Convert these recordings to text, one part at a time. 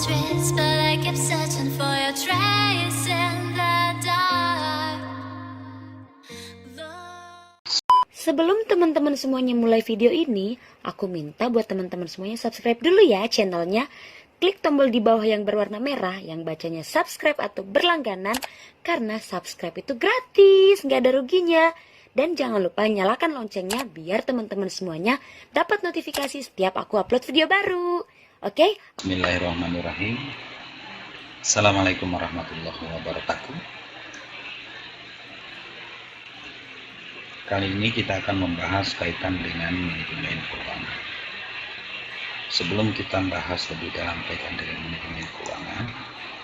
streets, but I keep searching for your trace in the dark. Sebelum teman-teman semuanya mulai video ini, aku minta buat teman-teman semuanya subscribe dulu ya channelnya. Klik tombol di bawah yang berwarna merah yang bacanya subscribe atau berlangganan, karena subscribe itu gratis, nggak ada ruginya. Dan jangan lupa nyalakan loncengnya biar teman-teman semuanya dapat notifikasi setiap aku upload video baru. Oke? Bismillahirrahmanirrahim. Assalamualaikum warahmatullahi wabarakatuh. Kali ini kita akan membahas kaitan dengan manajemen keuangan. Sebelum kita bahas lebih dalam kaitan dengan manajemen keuangan,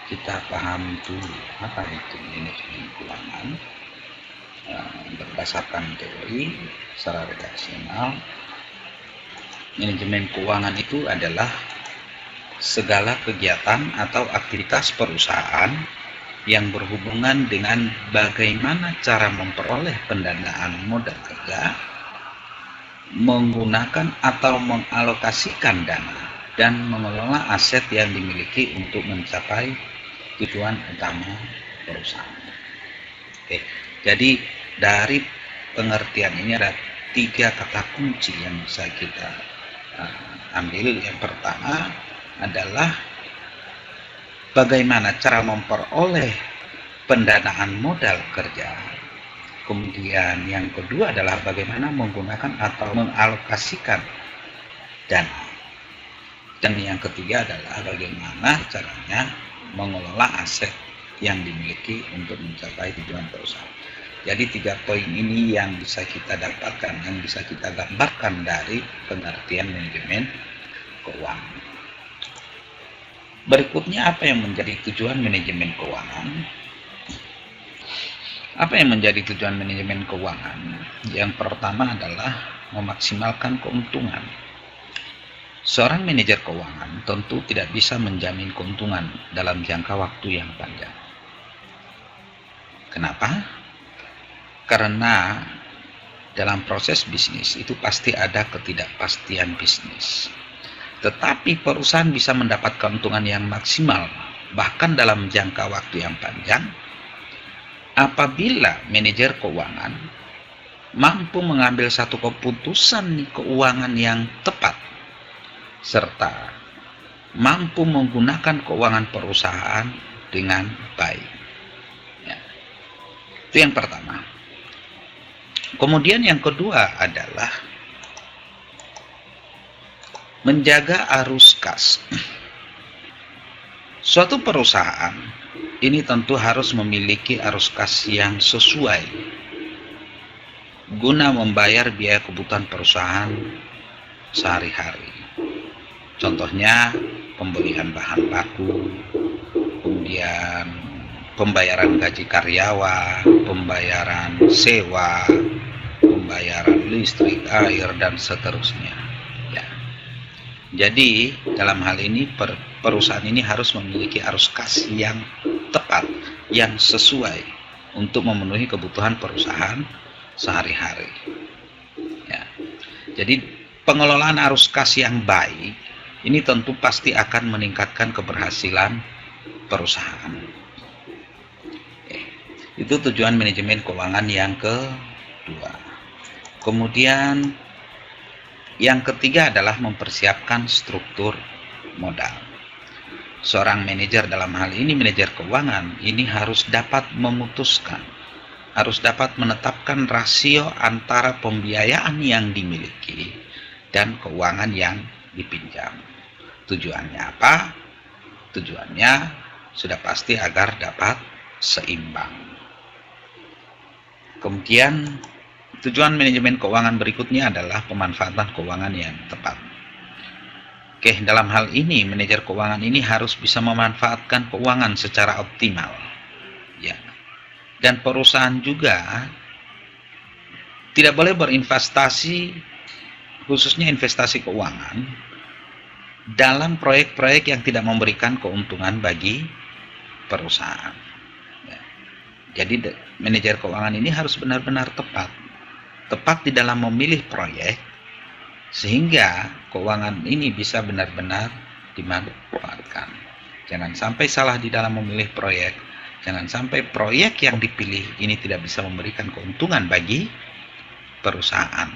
kita paham dulu apa itu manajemen keuangan. Berdasarkan teori secara redaksional, manajemen keuangan itu adalah segala kegiatan atau aktivitas perusahaan yang berhubungan dengan bagaimana cara memperoleh pendanaan modal kerja, menggunakan atau mengalokasikan dana, dan mengelola aset yang dimiliki untuk mencapai tujuan utama perusahaan. Oke, jadi dari pengertian ini ada 3 kata kunci yang bisa kita ambil. Yang pertama adalah bagaimana cara memperoleh pendanaan modal kerja. Kemudian yang kedua adalah bagaimana menggunakan atau mengalokasikan dana. Dan yang ketiga adalah bagaimana caranya mengelola aset yang dimiliki untuk mencapai tujuan perusahaan. Jadi 3 poin ini yang bisa kita dapatkan, yang bisa kita gambarkan dari pengertian manajemen keuangan. Berikutnya, apa yang menjadi tujuan manajemen keuangan? Apa yang menjadi tujuan manajemen keuangan? Yang pertama adalah memaksimalkan keuntungan. Seorang manajer keuangan tentu tidak bisa menjamin keuntungan dalam jangka waktu yang panjang. Kenapa? Karena dalam proses bisnis itu pasti ada ketidakpastian bisnis. Tetapi perusahaan bisa mendapat keuntungan yang maksimal bahkan dalam jangka waktu yang panjang apabila manajer keuangan mampu mengambil satu keputusan keuangan yang tepat serta mampu menggunakan keuangan perusahaan dengan baik. Ya. Itu yang pertama. Kemudian yang kedua adalah menjaga arus kas. Suatu perusahaan ini tentu harus memiliki arus kas yang sesuai guna membayar biaya kebutuhan perusahaan sehari-hari. Contohnya pembelian bahan baku, kemudian pembayaran gaji karyawan, pembayaran sewa, pembayaran listrik, air, dan seterusnya. Jadi dalam hal ini perusahaan ini harus memiliki arus kas yang tepat, yang sesuai untuk memenuhi kebutuhan perusahaan sehari-hari. Ya. Jadi pengelolaan arus kas yang baik ini tentu pasti akan meningkatkan keberhasilan perusahaan. Itu tujuan manajemen keuangan yang kedua. Kemudian yang ketiga adalah mempersiapkan struktur modal. Seorang manajer, dalam hal ini manajer keuangan, ini harus dapat memutuskan, harus dapat menetapkan rasio antara pembiayaan yang dimiliki dan keuangan yang dipinjam. Tujuannya apa? Tujuannya sudah pasti agar dapat seimbang. Kemudian tujuan manajemen keuangan berikutnya adalah pemanfaatan keuangan yang tepat. Oke, dalam hal ini manajer keuangan ini harus bisa memanfaatkan keuangan secara optimal. Ya. Dan perusahaan juga tidak boleh berinvestasi, khususnya investasi keuangan, dalam proyek-proyek yang tidak memberikan keuntungan bagi perusahaan. Ya. Jadi manajer keuangan ini harus benar-benar tepat di dalam memilih proyek, sehingga keuangan ini bisa benar-benar dimanfaatkan. Jangan sampai salah di dalam memilih proyek. Jangan sampai proyek yang dipilih ini tidak bisa memberikan keuntungan bagi perusahaan.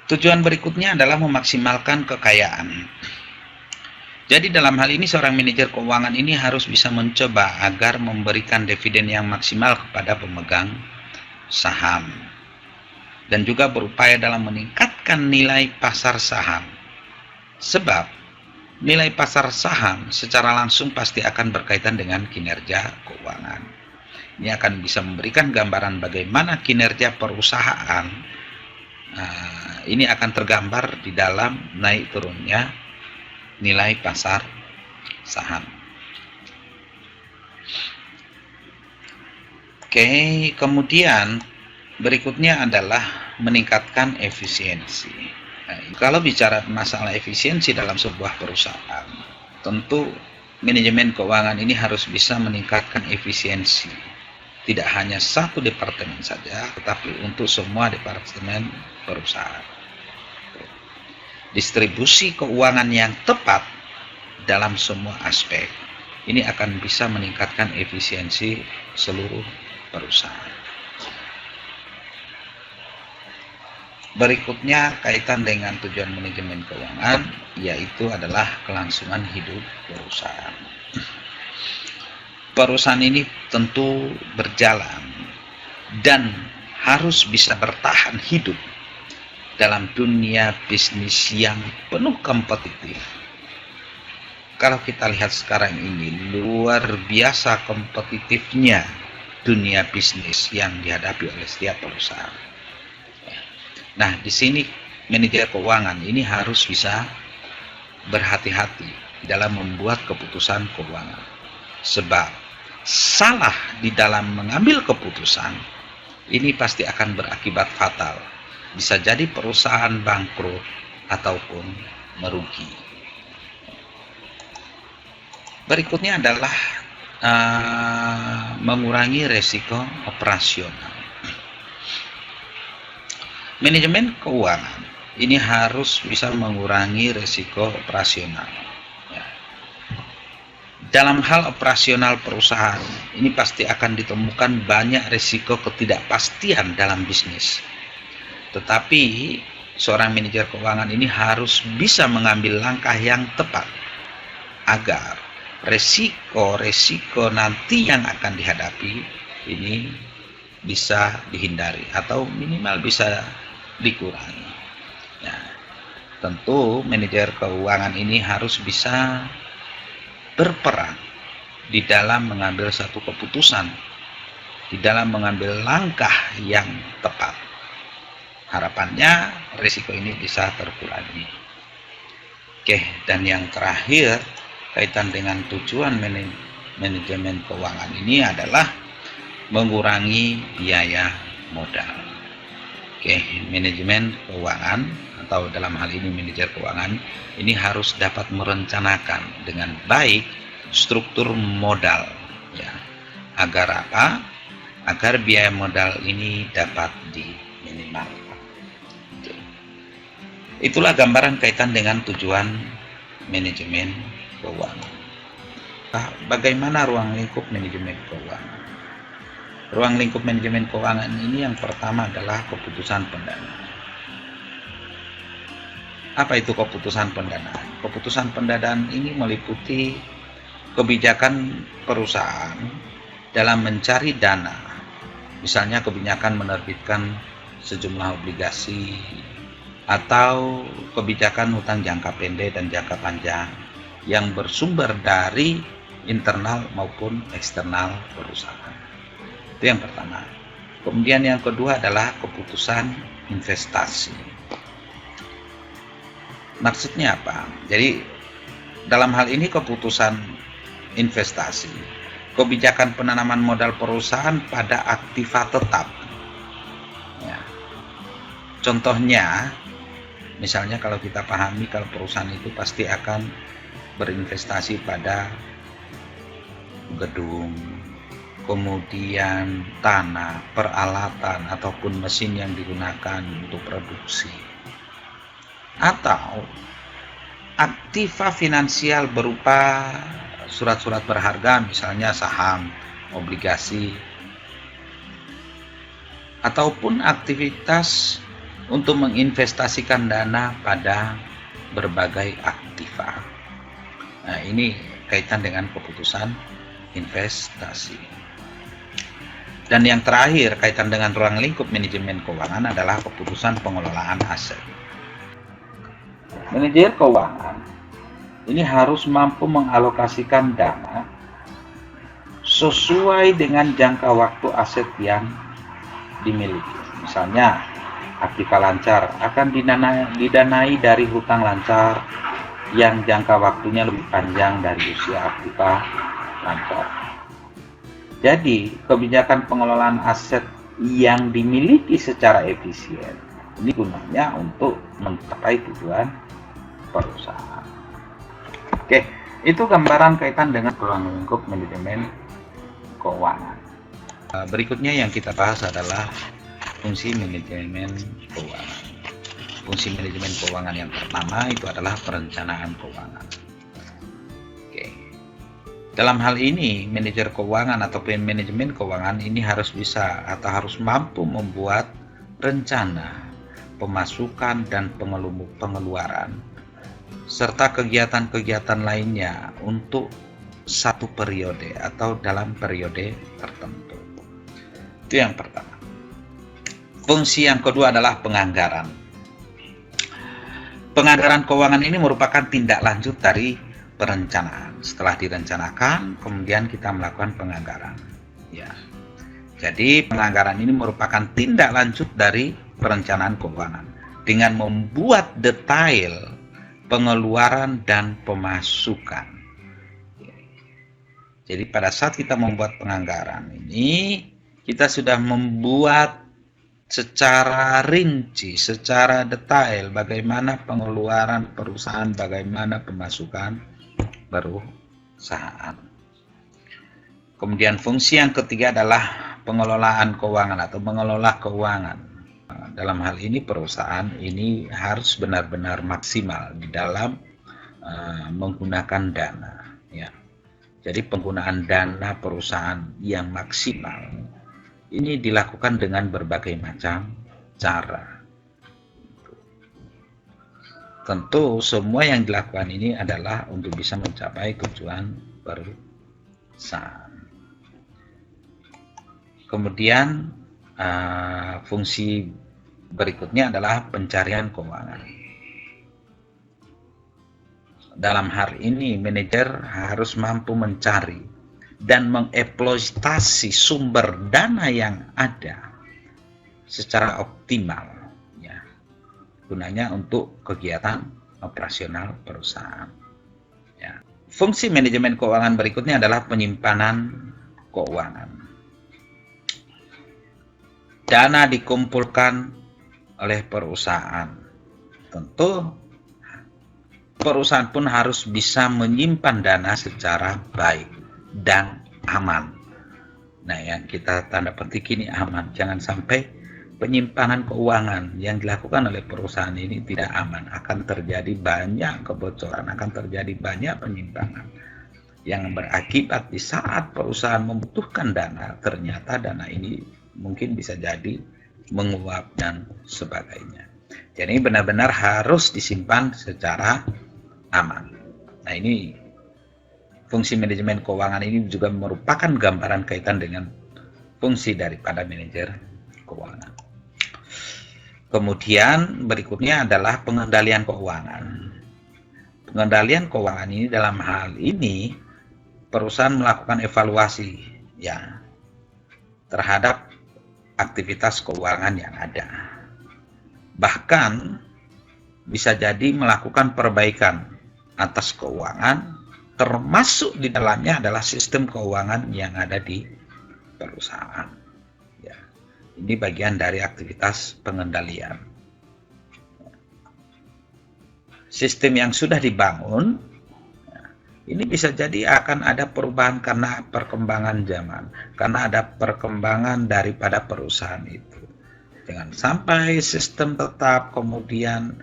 Tujuan berikutnya adalah memaksimalkan kekayaan. Jadi dalam hal ini seorang manajer keuangan ini harus bisa mencoba agar memberikan dividen yang maksimal kepada pemegang saham. Dan juga berupaya dalam meningkatkan nilai pasar saham. Sebab nilai pasar saham secara langsung pasti akan berkaitan dengan kinerja keuangan. Ini akan bisa memberikan gambaran bagaimana kinerja perusahaan. Ini akan tergambar di dalam naik turunnya nilai pasar saham. Oke, kemudian berikutnya adalah meningkatkan efisiensi. Kalau bicara masalah efisiensi dalam sebuah perusahaan, tentu manajemen keuangan ini harus bisa meningkatkan efisiensi. Tidak hanya satu departemen saja, tetapi untuk semua departemen perusahaan. Distribusi keuangan yang tepat dalam semua aspek ini akan bisa meningkatkan efisiensi seluruh perusahaan. Berikutnya kaitan dengan tujuan manajemen keuangan, yaitu adalah kelangsungan hidup perusahaan. Perusahaan ini tentu berjalan dan harus bisa bertahan hidup dalam dunia bisnis yang penuh kompetitif. Kalau kita lihat sekarang ini, luar biasa kompetitifnya dunia bisnis yang dihadapi oleh setiap perusahaan. Nah, di sini manajer keuangan ini harus bisa berhati-hati dalam membuat keputusan keuangan. Sebab salah di dalam mengambil keputusan ini pasti akan berakibat fatal. Bisa jadi perusahaan bangkrut ataupun merugi. Berikutnya adalah mengurangi resiko operasional. Manajemen keuangan ini harus bisa mengurangi resiko operasional. Dalam hal operasional perusahaan, ini pasti akan ditemukan banyak resiko ketidakpastian dalam bisnis. Tetapi seorang manajer keuangan ini harus bisa mengambil langkah yang tepat agar resiko-resiko nanti yang akan dihadapi ini bisa dihindari atau minimal bisa dikurangi. Nah, tentu manajer keuangan ini harus bisa berperan di dalam mengambil satu keputusan, di dalam mengambil langkah yang tepat. Harapannya risiko ini bisa terkurangi. Oke, dan yang terakhir kaitan dengan tujuan manajemen keuangan ini adalah mengurangi biaya modal. Oke, manajemen keuangan atau dalam hal ini manajer keuangan ini harus dapat merencanakan dengan baik struktur modal, ya. Agar apa? Agar biaya modal ini dapat diminimalkan. Oke. Itulah gambaran kaitan dengan tujuan manajemen keuangan. Bagaimana ruang lingkup manajemen keuangan? Ruang lingkup manajemen keuangan ini yang pertama adalah keputusan pendanaan. Apa itu keputusan pendanaan? Keputusan pendanaan ini meliputi kebijakan perusahaan dalam mencari dana. Misalnya kebijakan menerbitkan sejumlah obligasi atau kebijakan hutang jangka pendek dan jangka panjang yang bersumber dari internal maupun eksternal perusahaan. Itu yang pertama. Kemudian yang kedua adalah keputusan investasi. Maksudnya apa? Jadi dalam hal ini keputusan investasi, kebijakan penanaman modal perusahaan pada aktiva tetap. Ya. Contohnya, misalnya kalau kita pahami kalau perusahaan itu pasti akan berinvestasi pada gedung, kemudian tanah, peralatan, ataupun mesin yang digunakan untuk produksi. Atau aktiva finansial berupa surat-surat berharga, misalnya saham, obligasi, ataupun aktivitas untuk menginvestasikan dana pada berbagai aktiva. Nah, ini kaitan dengan keputusan investasi. Dan yang terakhir kaitan dengan ruang lingkup manajemen keuangan adalah keputusan pengelolaan aset. Manajer keuangan ini harus mampu mengalokasikan dana sesuai dengan jangka waktu aset yang dimiliki. Misalnya, aktiva lancar akan didanai dari hutang lancar yang jangka waktunya lebih panjang dari usia aktiva lancar. Jadi, kebijakan pengelolaan aset yang dimiliki secara efisien ini gunanya untuk mencapai tujuan perusahaan. Oke, itu gambaran kaitan dengan ruang lingkup manajemen keuangan. Berikutnya yang kita bahas adalah fungsi manajemen keuangan. Fungsi manajemen keuangan yang pertama itu adalah perencanaan keuangan. Oke. Dalam hal ini, manajer keuangan ataupun manajemen keuangan ini harus bisa atau harus mampu membuat rencana pemasukan dan pengeluaran serta kegiatan-kegiatan lainnya untuk satu periode atau dalam periode tertentu. Itu yang pertama. Fungsi yang kedua adalah penganggaran. Penganggaran keuangan ini merupakan tindak lanjut dari perencanaan. Setelah direncanakan, kemudian kita melakukan penganggaran. Ya. Jadi penganggaran ini merupakan tindak lanjut dari perencanaan keuangan dengan membuat detail pengeluaran dan pemasukan. Jadi pada saat kita membuat penganggaran ini, kita sudah membuat secara rinci, secara detail bagaimana pengeluaran perusahaan, bagaimana pemasukan perusahaan. Kemudian fungsi yang ketiga adalah pengelolaan keuangan atau mengelola keuangan. Dalam hal ini perusahaan ini harus benar-benar maksimal di dalam menggunakan dana. Ya. Jadi penggunaan dana perusahaan yang maksimal ini dilakukan dengan berbagai macam cara. Tentu semua yang dilakukan ini adalah untuk bisa mencapai tujuan perusahaan. Kemudian fungsi berikutnya adalah pencarian keuangan. Dalam hal ini, manajer harus mampu mencari dan mengeksploitasi sumber dana yang ada secara optimal, ya, gunanya untuk kegiatan operasional perusahaan. Ya. Fungsi manajemen keuangan berikutnya adalah penyimpanan keuangan. Dana dikumpulkan oleh perusahaan. Tentu perusahaan pun harus bisa menyimpan dana secara baik dan aman. Nah, yang kita tanda petik ini aman. Jangan sampai penyimpanan keuangan yang dilakukan oleh perusahaan ini tidak aman. Akan terjadi banyak kebocoran, akan terjadi banyak penyimpangan yang berakibat di saat perusahaan membutuhkan dana, ternyata dana ini mungkin bisa jadi menguap dan sebagainya. Jadi benar-benar harus disimpan secara aman. Nah, ini fungsi manajemen keuangan ini juga merupakan gambaran kaitan dengan fungsi daripada manajer keuangan. Kemudian berikutnya adalah pengendalian keuangan. Pengendalian keuangan ini dalam hal ini perusahaan melakukan evaluasi ya terhadap aktivitas keuangan yang ada. Bahkan bisa jadi melakukan perbaikan atas keuangan, termasuk di dalamnya adalah sistem keuangan yang ada di perusahaan. Ya, ini bagian dari aktivitas pengendalian. Sistem yang sudah dibangun, ini bisa jadi akan ada perubahan karena perkembangan zaman, karena ada perkembangan daripada perusahaan itu. Jangan sampai sistem tetap kemudian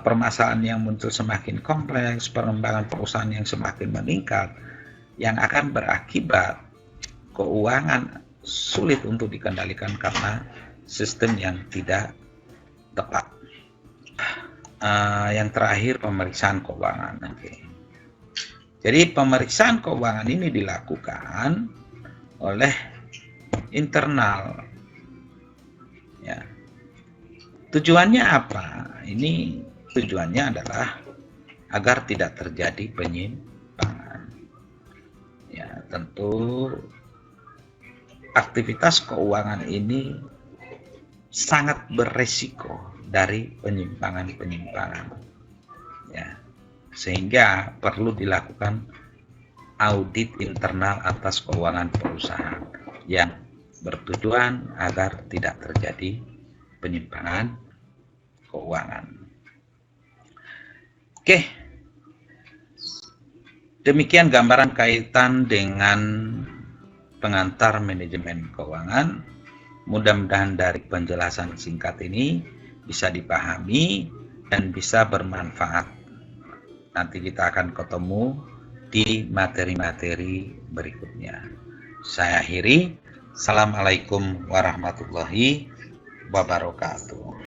permasalahan yang muncul semakin kompleks, pengembangan perusahaan yang semakin meningkat, yang akan berakibat keuangan sulit untuk dikendalikan karena sistem yang tidak tepat. Yang terakhir, pemeriksaan keuangan. Jadi pemeriksaan keuangan ini dilakukan oleh internal. Ya. Tujuannya apa? Ini tujuannya adalah agar tidak terjadi penyimpangan. Ya, tentu aktivitas keuangan ini sangat beresiko dari penyimpangan-penyimpangan. Ya, sehingga perlu dilakukan audit internal atas keuangan perusahaan yang bertujuan agar tidak terjadi penyimpangan keuangan. Oke, demikian gambaran kaitan dengan pengantar manajemen keuangan. Mudah-mudahan dari penjelasan singkat ini bisa dipahami dan bisa bermanfaat. Nanti kita akan ketemu di materi-materi berikutnya. Saya akhiri. Assalamualaikum warahmatullahi wabarakatuh.